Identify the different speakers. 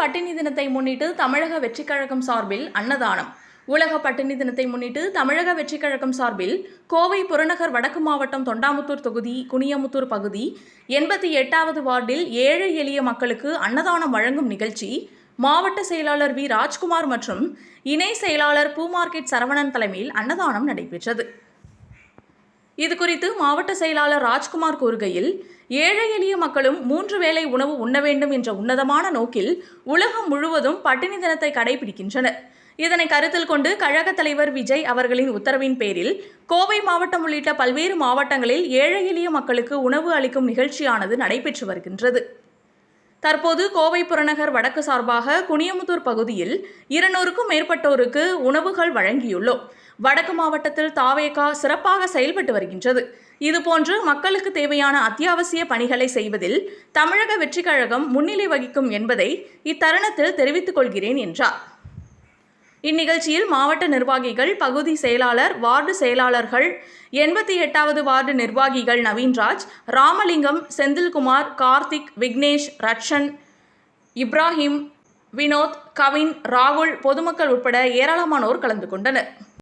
Speaker 1: பட்டினி தினத்தை முன்னிட்டு தமிழக வெற்றிக் கழகம் சார்பில் அன்னதானம். உலக பட்டினி தினத்தை முன்னிட்டு தமிழக வெற்றிக் கழகம் சார்பில் கோவை புறநகர் வடக்கு மாவட்டம் தொண்டாமுத்தூர் தொகுதி குனியமுத்தூர் பகுதி 88வது வார்டில் ஏழை எளிய மக்களுக்கு அன்னதானம் வழங்கும் நிகழ்ச்சி மாவட்ட செயலாளர் வி ராஜ்குமார் மற்றும் இணை செயலாளர் பூ மார்க்கெட் சரவணன் தலைமையில் அன்னதானம் நடைபெற்றது. இதுகுறித்து மாவட்ட செயலாளர் ராஜ்குமார் கூறுகையில், ஏழை எளிய மக்களும் 3 வேளை உணவு உண்ண வேண்டும் என்ற உன்னதமான நோக்கில் உலகம் முழுவதும் பட்டினி தினத்தை கடைபிடிக்கின்றனர். இதனை கருத்தில் கொண்டு கழக தலைவர் விஜய் அவர்களின் உத்தரவின் பேரில் கோவை மாவட்டம் உள்ளிட்ட பல்வேறு மாவட்டங்களில் ஏழை எளிய மக்களுக்கு உணவு அளிக்கும் நிகழ்ச்சியானது நடைபெற்று வருகின்றது. தற்போது கோவை புறநகர் வடக்கு சார்பாக குனியமுத்தூர் பகுதியில் 200க்கும் மேற்பட்டோருக்கு உணவுகள் வழங்கியுள்ளோம். வடக்கு மாவட்டத்தில் தாவேகா சிறப்பாக செயல்பட்டு வருகின்றது. இதுபோன்று மக்களுக்கு தேவையான அத்தியாவசிய பணிகளை செய்வதில் தமிழக வெற்றிக் கழகம் முன்னிலை வகிக்கும் என்பதை இத்தருணத்தில் தெரிவித்துக் கொள்கிறேன் என்றார். இந்நிகழ்ச்சியில் மாவட்ட நிர்வாகிகள், பகுதி செயலாளர், வார்டு செயலாளர்கள், 88வது வார்டு நிர்வாகிகள் நவீன்ராஜ், ராமலிங்கம், செந்தில்குமார், கார்த்திக், விக்னேஷ், ரட்சன், இப்ராஹிம், வினோத், கவின், ராகுல், பொதுமக்கள் உட்பட ஏராளமானோர் கலந்து கொண்டனர்.